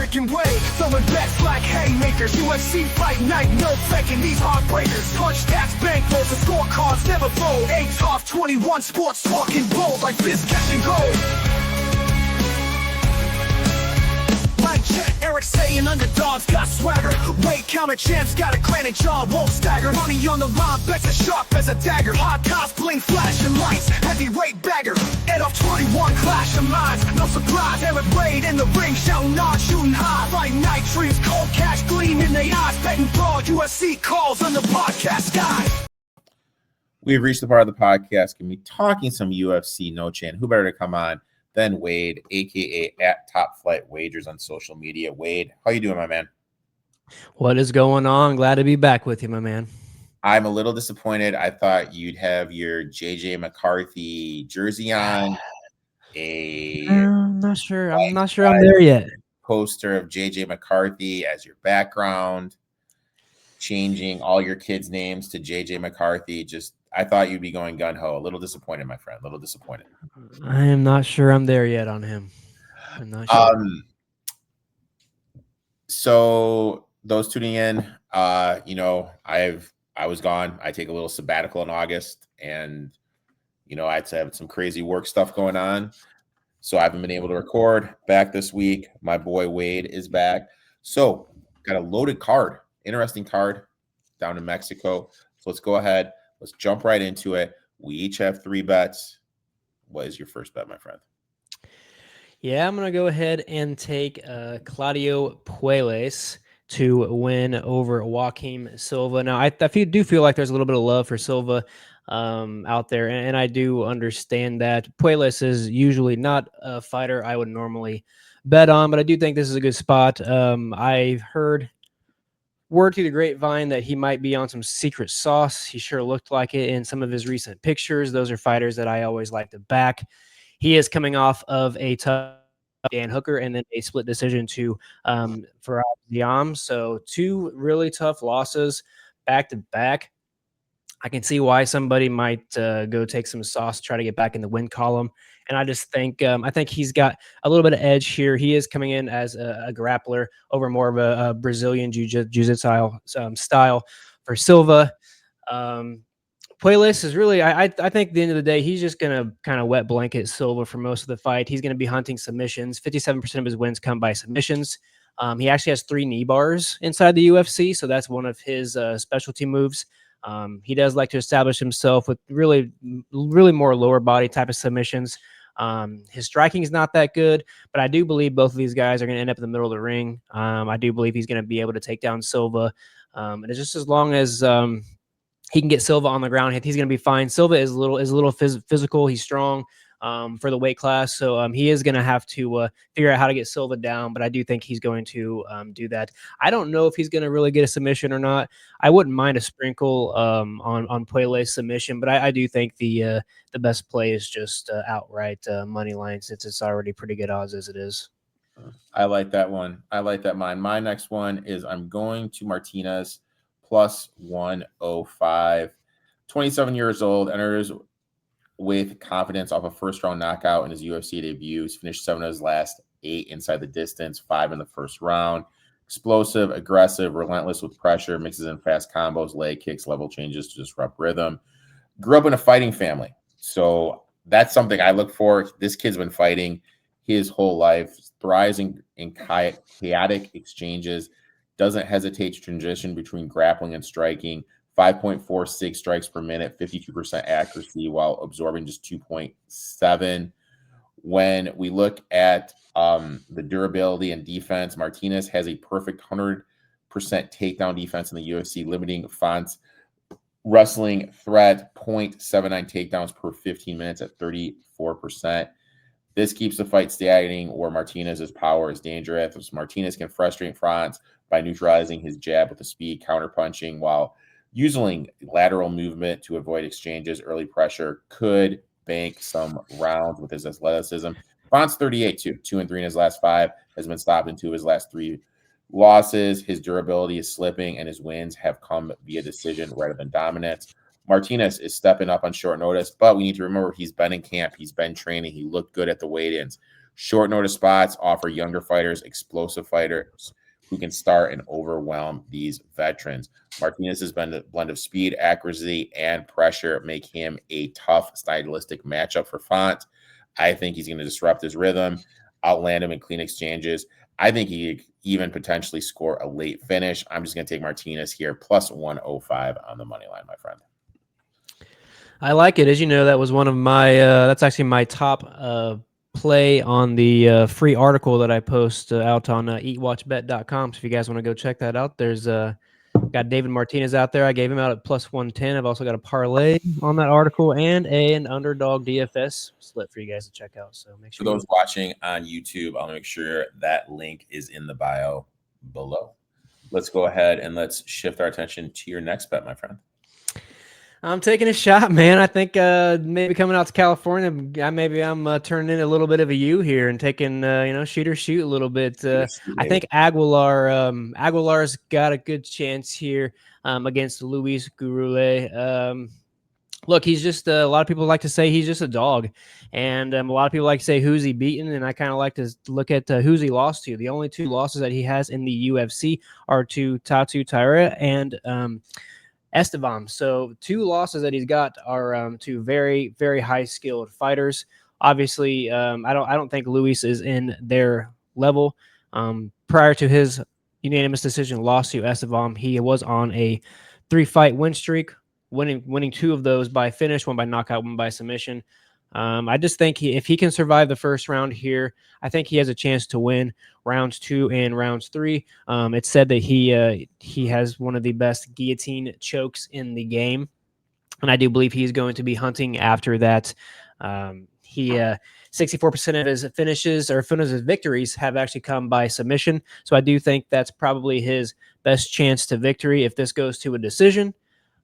American way. Throwing bets like haymakers. UFC fight night, no faking these heartbreakers. Punch stats, bankrolls, and scorecards never fold. 8 off 21 sports talking bold like fist catching gold. Erik saying underdogs got swagger. Weight counter champs got a granite jaw, won't stagger. Money on the line, bets as sharp as a dagger. Hot tops, bling, flashing lights, heavyweight bagger. 8 off 21, clash of minds. No surprise, Erik Wade in the ring, shouting on, shooting high. Fight night dreams, cold cash gleam in their eyes. Betting broad, UFC calls on the podcast sky. We've reached the part of the podcast can be talking some UFC. No chance. Who better to come on than Wade, aka at Top Flight Wagers on social media. Wade, how you doing, my man? What is going on? Glad to be back with you, my man. I'm a little disappointed. I thought you'd have your JJ McCarthy jersey on. I'm not sure. I'm there yet. Poster of JJ McCarthy as your background. Changing all your kids' names to JJ McCarthy. I thought you'd be going gun-ho. A little disappointed, my friend. A little disappointed. I am not sure I'm there yet on him. I'm not sure. So those tuning in, I was gone. I take a little sabbatical in August, and I had to have some crazy work stuff going on. So I haven't been able to record. Back this week. My boy Wade is back. So got a loaded card, interesting card down in Mexico. So let's go ahead. Let's jump right into it. We each have 3 bets. What is your first bet, my friend? Yeah, I'm going to go ahead and take Claudio Puelles to win over Joaquim Silva. Now, I do feel like there's a little bit of love for Silva out there, and I do understand that. Puelles is usually not a fighter I would normally bet on, but I do think this is a good spot. I've heard word to the grapevine that he might be on some secret sauce. He sure looked like it in some of his recent pictures. Those are fighters that I always like to back. He is coming off of a tough Dan Hooker and then a split decision to Faraz Diam. So 2 really tough losses back to back. I can see why somebody might go take some sauce, try to get back in the win column. And I just think I think he's got a little bit of edge here. He is coming in as a grappler over more of a Brazilian jiu-jitsu style for Silva. Puelles is really, I think at the end of the day, he's just going to kind of wet blanket Silva for most of the fight. He's going to be hunting submissions. 57% of his wins come by submissions. He actually has 3 knee bars inside the UFC, so that's one of his specialty moves. He does like to establish himself with really more lower body type of submissions. His striking is not that good, but I do believe both of these guys are going to end up in the middle of the ring. I do believe he's going to be able to take down Silva. And it's just as long as he can get Silva on the ground, he's going to be fine. Silva is a little physical. He's strong for the weight class. So he is going to have to figure out how to get Silva down, but I do think he's going to do that. I don't know if he's going to really get a submission or not. I wouldn't mind a sprinkle on Puelles submission, but I do think the best play is just outright money line, since it's already pretty good odds as it is. I like that one. I like that mine. My next one is I'm going to Martinez plus 105. 27 years old, enters with confidence off a first-round knockout in his UFC debut. He's finished 7 of his last 8 inside the distance, 5 in the first round. Explosive, aggressive, relentless with pressure, mixes in fast combos, leg kicks, level changes to disrupt rhythm. Grew up in a fighting family, so that's something I look for. This kid's been fighting his whole life, thrives in chaotic exchanges, doesn't hesitate to transition between grappling and striking. 5.46 strikes per minute, 52% accuracy while absorbing just 2.7. When we look at the durability and defense, Martinez has a perfect 100% takedown defense in the UFC, limiting Font's wrestling threat, 0.79 takedowns per 15 minutes at 34%. This keeps the fight stagnating, where Martinez's power is dangerous. Martinez can frustrate Font by neutralizing his jab with a speed, counterpunching, while using lateral movement to avoid exchanges. Early pressure could bank some rounds with his athleticism. Font's 38 too. 2-3 in his last 5, has been stopped in 2 of his last 3 losses. His durability is slipping, and his wins have come via decision rather than dominance. Martinez is stepping up on short notice, but we need to remember he's been in camp. He's been training. He looked good at the weigh-ins. Short notice spots offer younger fighters explosive fighters who can start and overwhelm these veterans. Martinez's blend of speed, accuracy, and pressure make him a tough stylistic matchup for Font. I think he's going to disrupt his rhythm, outland him in clean exchanges. I think he could even potentially score a late finish. I'm just going to take Martinez here, plus 105 on the money line, my friend. I like it. As you know, that was one of my, that's actually my top play on the free article that I post out on eatwatchbet.com. So if you guys want to go check that out, there's got David Martinez out there. I gave him out at plus 110. I've also got a parlay on that article and an underdog DFS slip for you guys to check out. So make sure. For those watching on YouTube, I'll make sure that link is in the bio below. Let's go ahead and let's shift our attention to your next bet, my friend. I'm taking a shot, man. I think maybe coming out to California, maybe I'm turning in a little bit of a U here and taking, shoot or shoot a little bit. I think Aguilar's got a good chance here against Luis Gurule. Look, he's just a lot of people like to say he's just a dog, and a lot of people like to say who's he beaten, and I kind of like to look at who's he lost to. The only 2 losses that he has in the UFC are to Tatu Taira and Esteban. So 2 losses that he's got are to very, very high skilled fighters. Obviously, I don't think Luis is in their level. Prior to his unanimous decision loss to Esteban, he was on a 3-fight win streak, winning 2 of those by finish, 1 by knockout, 1 by submission. I just think if he can survive the first round here, I think he has a chance to win rounds 2 and rounds 3. It's said that he has one of the best guillotine chokes in the game, and I do believe he's going to be hunting after that. 64% of his finishes or his victories have actually come by submission, so I do think that's probably his best chance to victory if this goes to a decision.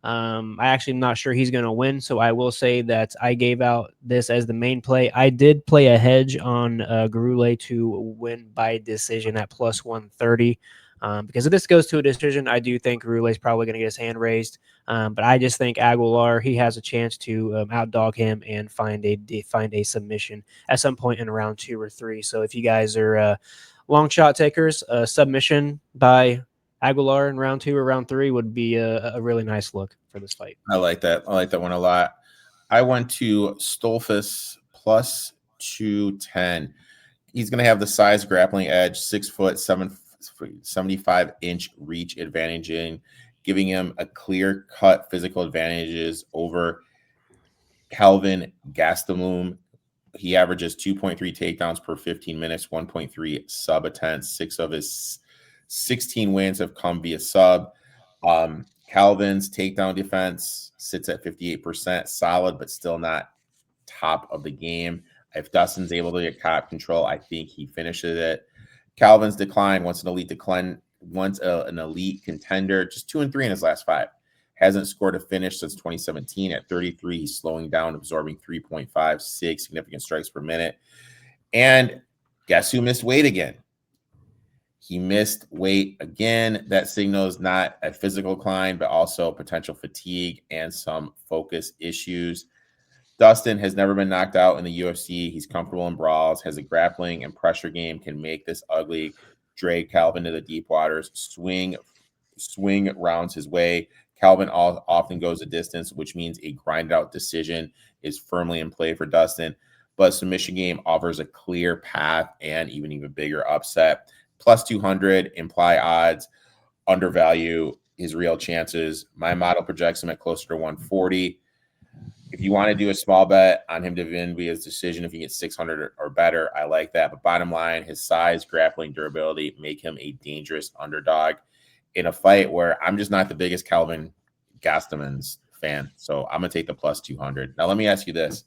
I actually am not sure he's going to win, so I will say that I gave out this as the main play. I did play a hedge on Gurule to win by decision at plus 130. Because if this goes to a decision, I do think Gurule is probably going to get his hand raised. But I just think Aguilar, he has a chance to outdog him and find a submission at some point in round 2 or 3. So if you guys are long shot takers, submission by Aguilar in round 2 or round 3 would be a really nice look for this fight. I like that. I like that one a lot. I went to Stolfus plus 210. He's going to have the size grappling edge, 6 foot, 75-inch reach advantage, giving him a clear-cut physical advantages over Calvin Gastelum. He averages 2.3 takedowns per 15 minutes, 1.3 sub attempts. 6 of his 16 wins have come via sub. Calvin's takedown defense sits at 58%, solid, but still not top of the game. If Dustin's able to get cop control, I think he finishes it. Calvin's decline, once an elite contender, just 2-3 in his last 5. Hasn't scored a finish since 2017. At 33, he's slowing down, absorbing 3.56 significant strikes per minute. And guess who missed weight again? He missed weight again. That signals not a physical decline, but also potential fatigue and some focus issues. Dustin has never been knocked out in the UFC. He's comfortable in brawls, has a grappling and pressure game, can make this ugly, drag Calvin to the deep waters, swing rounds his way. Calvin often goes a distance, which means a grinded-out decision is firmly in play for Dustin. But submission game offers a clear path and even bigger upset. Plus 200 imply odds, undervalue his real chances. My model projects him at closer to 140. If you want to do a small bet on him to win via his decision, if he gets 600 or better, I like that. But bottom line, his size, grappling, durability make him a dangerous underdog in a fight where I'm just not the biggest Calvin Gastelum's fan. So I'm going to take the plus 200. Now, let me ask you this.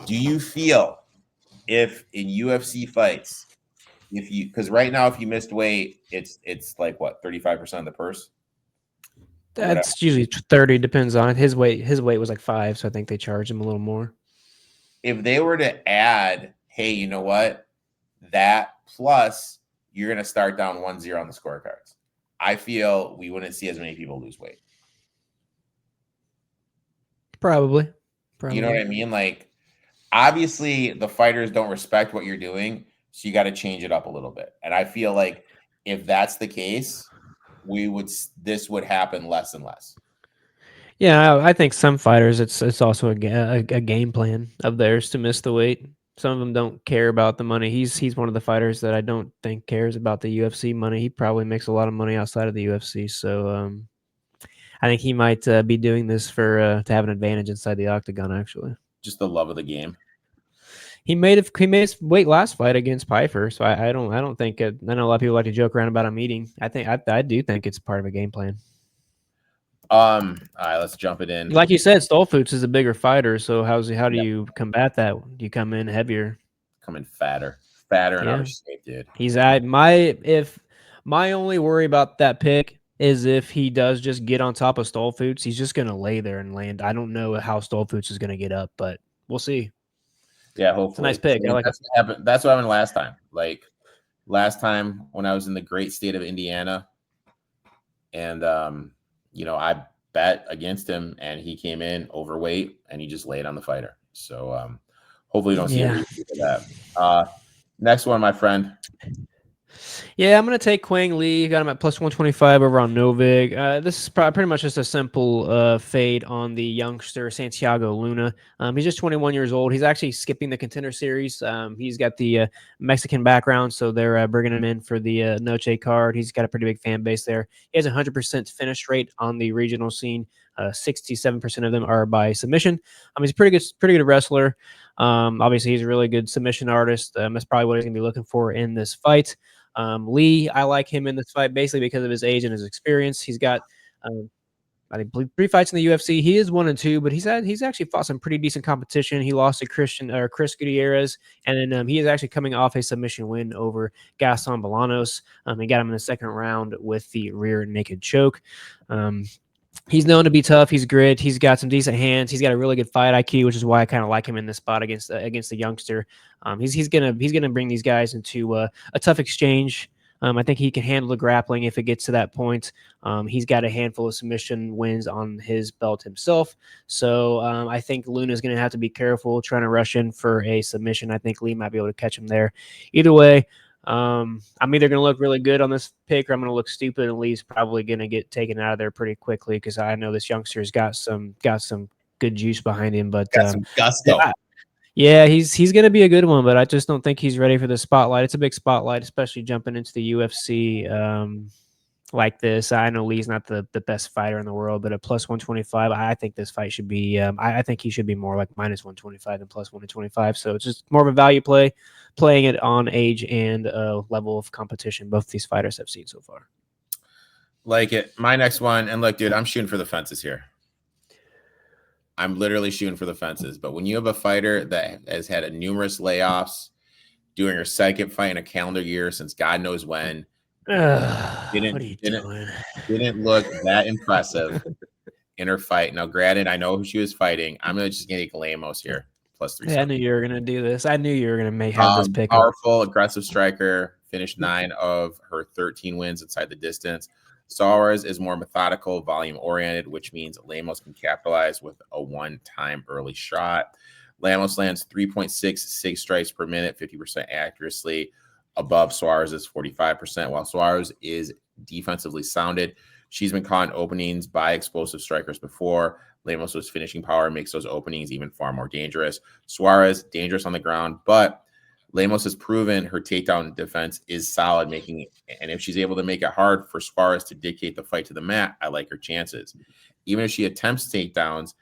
Do you feel if in UFC fights, because right now, if you missed weight, it's like what, 35% of the purse? That's usually 30, depends on it. His weight was like 5, so I think they charge him a little more. If they were to add, hey, you know what? That plus you're going to start down 1-0 on the scorecards. I feel we wouldn't see as many people lose weight. Probably. You know what I mean? Like, obviously the fighters don't respect what you're doing, so you got to change it up a little bit. And I feel like if that's the case, this would happen less and less. Yeah, I think some fighters, it's also a game plan of theirs to miss the weight. Some of them don't care about the money. He's one of the fighters that I don't think cares about the UFC money. He probably makes a lot of money outside of the UFC. So I think he might be doing this for to have an advantage inside the octagon. Actually, Just the love of the game. he made his weight last fight against Piper. So I don't think I know a lot of people like to joke around about him eating. I do think it's part of a game plan. All right, let's jump it in. Like you said, Stolfoots is a bigger fighter. So how do you combat that? Do you come in heavier? Come in fatter and out Yeah. of shape, dude. My only worry about that pick is if he does just get on top of Stolfoots, he's just gonna lay there and land. I don't know how Stolfoots is gonna get up, but we'll see. Yeah, hopefully. It's a nice pick. I like that's what happened. That's what happened last time. Like last time when I was in the great state of Indiana, and I bet against him, and he came in overweight, and he just laid on the fighter. So hopefully, you don't see a repeat of that. Next one, my friend. Yeah, I'm going to take Quang Lee. Got him at plus 125 over on Novig. This is pretty much just a simple fade on the youngster Santiago Luna. He's just 21 years old. He's actually skipping the contender series. He's got the Mexican background, so they're bringing him in for the Noche card. He's got a pretty big fan base there. He has a 100% finish rate on the regional scene. 67% of them are by submission. He's a pretty good wrestler. Obviously, he's a really good submission artist. That's probably what he's going to be looking for in this fight. Lee, I like him in this fight basically because of his age and his experience. He's got, I think, 3 fights in the UFC. He is 1-2, but he's actually fought some pretty decent competition. He lost to Chris Gutierrez, and then he is actually coming off a submission win over Gaston Bolanos. He got him in the second round with the rear naked choke. He's known to be tough. He's grit. He's got some decent hands. He's got a really good fight IQ, which is why I kind of like him in this spot against the youngster. He's gonna bring these guys into a tough exchange. I think he can handle the grappling if it gets to that point. He's got a handful of submission wins on his belt himself. So I think Luna's going to have to be careful trying to rush in for a submission. I think Lee might be able to catch him there. Either way, I'm either going to look really good on this pick or I'm going to look stupid, and Lee's probably going to get taken out of there pretty quickly because I know this youngster's got some good juice behind him. But Got some gusto. Yeah, he's going to be a good one, but I just don't think he's ready for the spotlight. It's a big spotlight, especially jumping into the UFC like this. I know Lee's not the best fighter in the world, but at plus 125, I think this fight should be I think he should be more like minus 125 than plus 125. So it's just more of a value play, playing it on age and level of competition both these fighters have seen so far. Like it. My next one, and look, dude, I'm shooting for the fences here. I'm literally shooting for the fences. But when you have a fighter that has had numerous layoffs, doing her second fight in a calendar year since God knows when, didn't look that impressive in her fight. Now, granted, I know who she was fighting. I'm just going to take Lemos here, plus 3. Yeah, I knew you were going to do this. I knew you were going to have this pick. Powerful, aggressive striker. Finished 9 of her 13 wins inside the distance. Suarez is more methodical, volume-oriented, which means Lemos can capitalize with a one-time early shot. Lemos lands 3.66 strikes per minute, 50% accuracy, above Suarez's 45%, while Suarez is defensively sounded. She's been caught in openings by explosive strikers before. Lemos' finishing power makes those openings even far more dangerous. Suarez, dangerous on the ground, but Lemos has proven her takedown defense is solid, and if she's able to make it hard for Suarez to dictate the fight to the mat, I like her chances. Even if she attempts takedowns,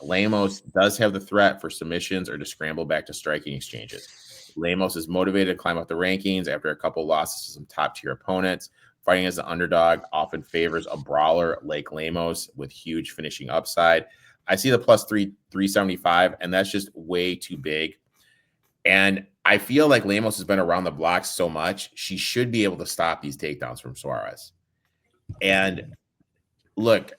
Lemos does have the threat for submissions or to scramble back to striking exchanges. Lemos is motivated to climb up the rankings after a couple losses to some top-tier opponents. Fighting as an underdog often favors a brawler like Lemos with huge finishing upside. I see the plus 375, and that's just way too big. And I feel like Lemos has been around the block so much, she should be able to stop these takedowns from Suarez. And look,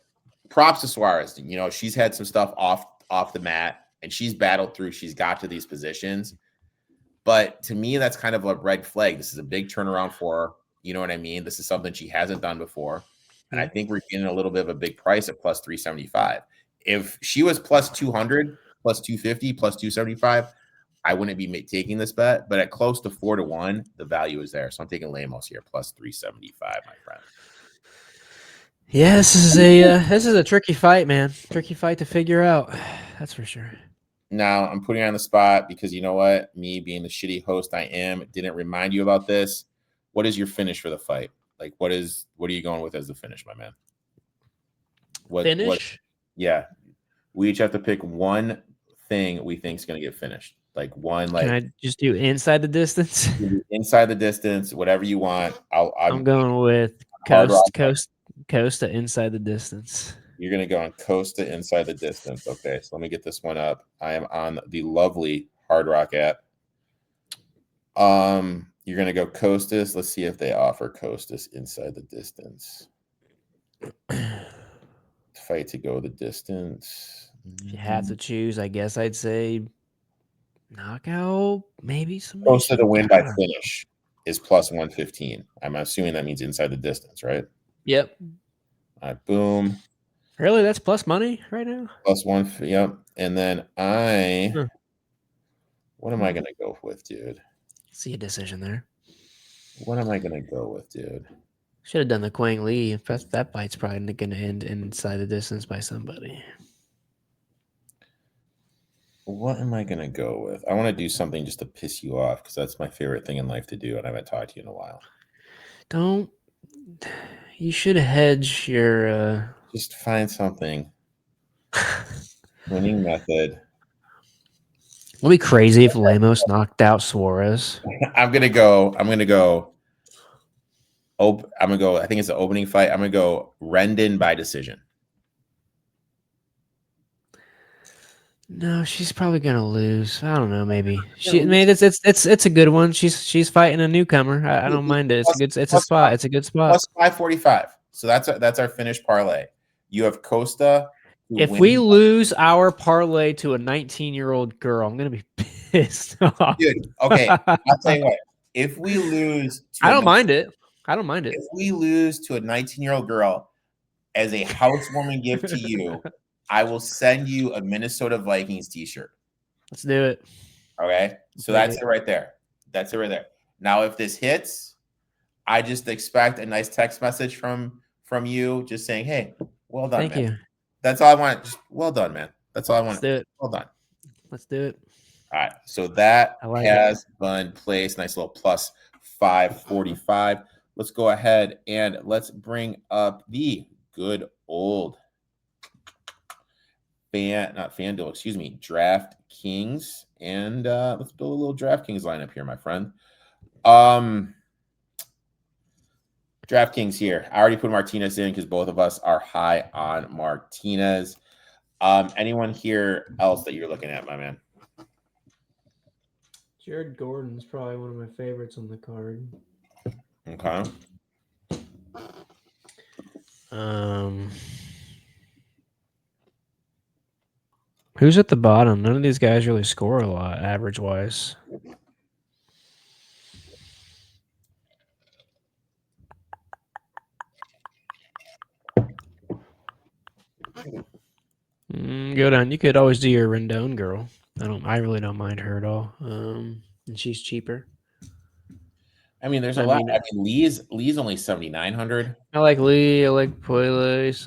props to Suarez. You know, she's had some stuff off the mat, and she's battled through. She's got to these positions. But to me, that's kind of a red flag. This is a big turnaround for her. You know what I mean? This is something she hasn't done before. And I think we're getting a little bit of a big price at plus 375. If she was plus 200, plus 250, plus 275, I wouldn't be taking this bet, but at close to 4-1, the value is there. So I'm taking Lemos here plus 375, my friend. Yeah, this is a tricky fight, man. Tricky fight to figure out. That's for sure. Now I'm putting you on the spot because you know what? Me being the shitty host I am, didn't remind you about this. What is your finish for the fight? Like, what are you going with as the finish, my man? Finish? Yeah. We each have to pick one thing we think is going to get finished. Like one, like. Can I just do inside the distance? Inside the distance, whatever you want. I'm going with coast to inside the distance. You're going to go on coast to inside the distance. Okay, so let me get this one up. I am on the lovely Hard Rock app. You're going to go Costas. Let's see if they offer Costas inside the distance. Fight to go the distance. If you have to choose, I guess I'd say knockout, maybe some. Costa to win by finish is plus 115. I'm assuming that means inside the distance, right? Yep. All right, boom. Really? That's plus money right now? Plus one. Yep. And then what am I going to go with, dude? See a decision there. What am I going to go with, dude? Should have done the Quang Lee. That fight's probably going to end inside the distance by somebody. What am I going to go with? I want to do something just to piss you off because that's my favorite thing in life to do, and I haven't talked to you in a while. You should hedge your... Just find something. Winning method. It'll be crazy if Lemos knocked out Suarez. I'm gonna go. I think it's the opening fight. I'm gonna go Rendon by decision. No, she's probably gonna lose. I don't know. Maybe it's a good one. She's fighting a newcomer. I don't mind it. It's a spot. It's a good spot. Plus 545. So that's our finished parlay. You have Costa. If we lose our parlay to a 19-year-old girl, I'm gonna be pissed off. Dude, okay. I'll tell you what. If we lose, I don't mind it. If we lose to a 19-year-old girl as a housewarming gift to you, I will send you a Minnesota Vikings t-shirt. Let's do it. Okay. So that's it right there. Now, if this hits, I just expect a nice text message from you just saying, hey, well done, Thank man. you. That's all I want. Just well done, man. That's all I want. Let's do it. Well done. Let's do it. All right. So that has it. been placed. Nice little plus 545. Let's go ahead and let's bring up the good old DraftKings. And let's build a little DraftKings lineup here, my friend. DraftKings here. I already put Martinez in because both of us are high on Martinez. Anyone here else that you're looking at, my man? Jared Gordon's probably one of my favorites on the card. Okay. Who's at the bottom? None of these guys really score a lot, average-wise. Go down. You could always do your Rendon girl. I really don't mind her at all. And she's cheaper. I mean, there's a lot. I mean, Lee's only 7,900. I like Lee. I like Puelles.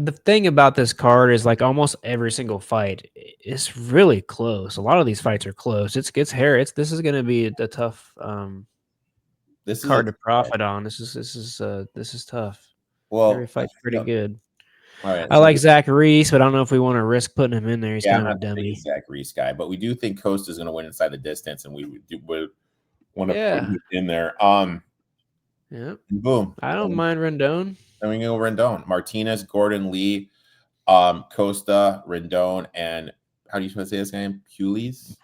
The thing about this card is like almost every single fight is really close. A lot of these fights are close. It's hair. This is going to be a tough This is card to profit on. This is tough. Well, every fight's pretty good. All right. I like Zach Reese, but I don't know if we want to risk putting him in there. He's kind of a dummy. Zach Reese guy, but we do think Costa is going to win inside the distance, and we would want to put him in there. Yeah. Boom. I don't mind Rendon. Then we can go Rendon, Martinez, Gordon, Lee, Costa, Rendon, and how do you say his name? Puelles.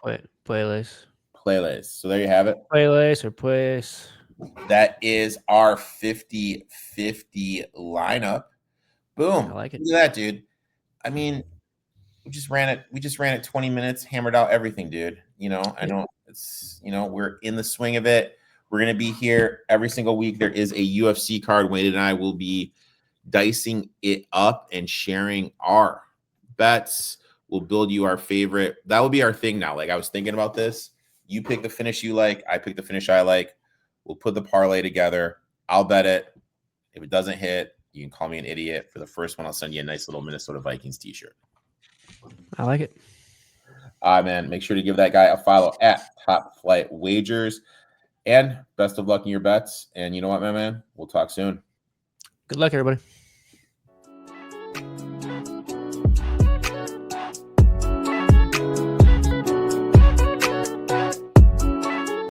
Puelles. So there you have it. Puelles. That is our 50-50 lineup. Boom. I like it. Look at that, dude. I mean, we just ran it 20 minutes, hammered out everything, dude. I know it's, we're in the swing of it. We're going to be here every single week. There is a UFC card. Wade and I will be dicing it up and sharing our bets. We'll build you our favorite. That will be our thing now. Like I was thinking about this. You pick the finish you like. I pick the finish I like. We'll put the parlay together. I'll bet it. If it doesn't hit, you can call me an idiot. For the first one, I'll send you a nice little Minnesota Vikings t-shirt. I like it. Man, make sure to give that guy a follow at Top Flight Wagers. And best of luck in your bets. And you know what, my man? We'll talk soon. Good luck, everybody.